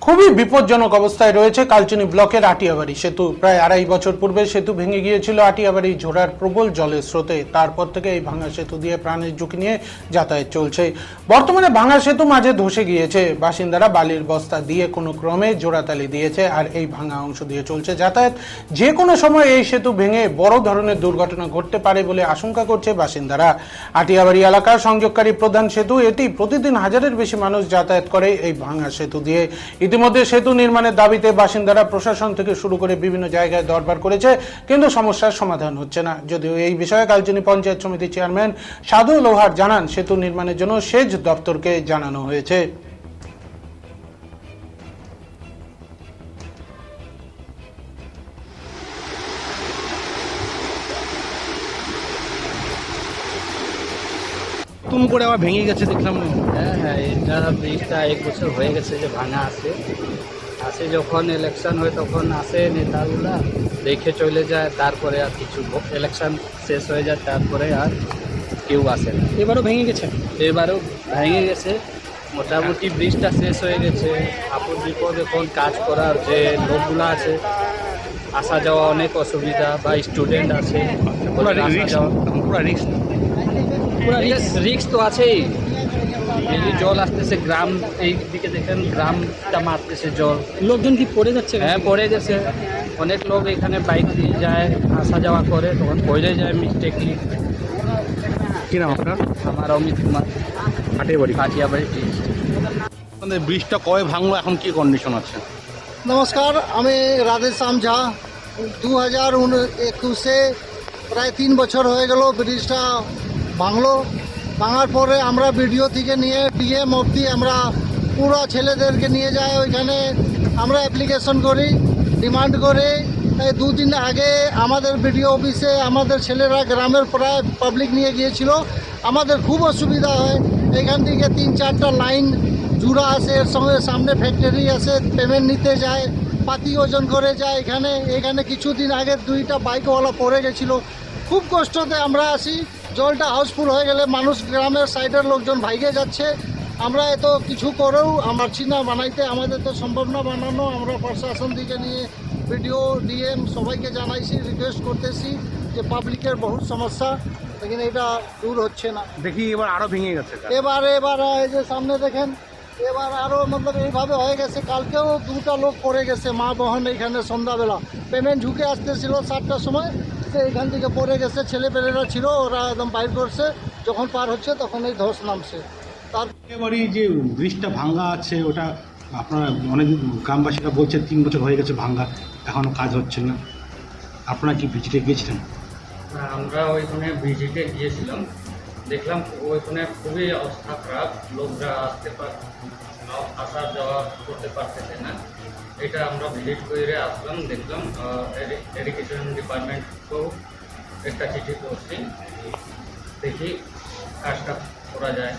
খুবই বিপজ্জনক অবস্থায় রয়েছে কালচিনি ব্লকের আটিয়াবাড়ি সেতু। প্রায় 2.5 বছর পূর্বে সেতু ভেঙে গিয়েছিল আটিয়াবাড়ি ঝোড়ার প্রবল জলের স্রোতে। তারপর থেকে এই ভাঙা সেতু দিয়ে প্রাণের ঝুঁকি নিয়ে যাতায়াত চলছে। বর্তমানে ভাঙা সেতু মাঝে ধসে গিয়েছে। বাসিন্দারা বালির বস্তা দিয়ে কোনো ক্রমে জোড়াতালি দিয়েছে আর এই ভাঙা অংশ দিয়ে চলছে যাতায়াত। যে কোনো সময় এই সেতু ভেঙে বড় ধরনের দুর্ঘটনা ঘটতে পারে বলে আশঙ্কা করছে বাসিন্দারা। আটিয়াবাড়ি এলাকার সংযোগকারী প্রধান সেতু এটি। প্রতিদিন হাজারের বেশি মানুষ যাতায়াত করে এই ভাঙা সেতু দিয়ে। ইতিমধ্যে সেতু নির্মাণের দাবিতে বাসিন্দারা প্রশাসন থেকে শুরু করে বিভিন্ন জায়গায় দরবার করেছে, কিন্তু সমস্যার সমাধান হচ্ছে না। যদিও এই বিষয়ে কালচিনি পঞ্চায়েত সমিতির চেয়ারম্যান সাধু লোহার জানান, সেতু নির্মাণের জন্য সেচ দপ্তরকে জানানো হয়েছে। নতুন করে আবার ভেঙে গেছে দেখলাম। হ্যাঁ, এটা ব্রিজটা 1 বছর হয়ে গেছে যে ভাঙা আসে যখন ইলেকশন হয় তখন আসে নেতাগুলা দেখে চলে যায়, তারপরে আর কিছু ইলেকশন শেষ হয়ে যায়, তারপরে আর কেউ আসে না। এবারও ভেঙে গেছে। এবারও ভেঙে গেছে, মোটামুটি ব্রিজটা শেষ হয়ে গেছে। আপদ বিপদ এখন কাজ করার যে লোকগুলো আছে, আসা যাওয়া অনেক অসুবিধা, বা স্টুডেন্ট আছে, পুরো রিস্ক তো আছেই। এই জল আসতেছে, গ্রাম এই দিকে দেখেন গ্রামটা মারতেছে জল। লোকজন কি পড়ে যাচ্ছে? হ্যাঁ, পড়ে গেছে। অনেক লোক এখানে বাইক দিয়ে যায়, আসা যাওয়া করে, তখন পড়ে যায় মিস্টেকলি। কি নাম আপনার? আমার অমিত কুমার, কাটিয়াবাড়ি। মানে ব্রিজটা কবে ভাঙলো, এখন কি কন্ডিশন আছে? নমস্কার, আমি রাধেশ্যাম ঝা। 2021-এ প্রায় 3 বছর হয়ে গেল ব্রিজটা ভাঙার পরে আমরা বিডিও থেকে নিয়ে ডিএম অবধি আমরা পুরো ছেলেদেরকে নিয়ে যাই। ওইখানে আমরা অ্যাপ্লিকেশন করি, ডিমান্ড করে। 2 দিন আগে আমাদের বিডিও অফিসে আমাদের ছেলেরা গ্রামের প্রায় পাবলিক নিয়ে গিয়েছিল। আমাদের খুব অসুবিধা হয়। এখান থেকে 3-4টা লাইন জুড়া আছে, এর সঙ্গে সামনে ফ্যাক্টরি আছে, পেমেন্ট নিতে যায়, পাতি ওজন করে যায়। এখানে কিছুদিন আগে 2টা বাইকওয়ালা পড়ে গেছিলো। খুব কষ্টতে আমরা আসি। জলটা হাউসফুল হয়ে গেলে মানুষ, গ্রামের সাইডের লোকজন ভাইগে যাচ্ছে। আমরা এত কিছু করেও পারছি না বানাইতে, আমাদের তো সম্ভব না বানানো। আমরা প্রশাসন থেকে নিয়ে বিডিও ডিএম সবাইকে জানাইছি, রিকোয়েস্ট করতেছি যে পাবলিকের বহুত সমস্যা, লেকিন এটা দূর হচ্ছে না। দেখি এবার আরো ভেঙে গেছে। এবার এই যে সামনে দেখেন, এবার আরও এইভাবে হয়ে গেছে। কালকেও 2টা লোক পড়ে গেছে, মা বহন এইখানে সন্ধ্যাবেলা পেমেন্ট ঝুঁকে আসতেছিল 7টার সময়, সে এখান থেকে পড়ে গেছে। ছেলেপেলেরা ছিল, ওরা একদম বাইর করছে। যখন পার হচ্ছে তখন এই ধস নামছে। এবারে যে ব্রিজটা ভাঙ্গা আছে, ওটা আপনারা অনেক গ্রামবাসীরা বলছে 3 বছর হয়ে গেছে ভাঙ্গা, এখনও কাজ হচ্ছে না। আপনারা কি ভিজিটে গিয়েছিলেন? আমরা ওইখানে ভিজিটে গিয়েছিলাম, দেখলাম ওইখানে খুবই অবস্থা খারাপ, লোকরা আসা যাওয়া করতে পারতেছে না। এটা আমরা ভিজিট করে আসলাম, দেখলাম। এডুকেশন ডিপার্টমেন্টকেও একটা চিঠি করছি, দেখি কাজটা করা যায়।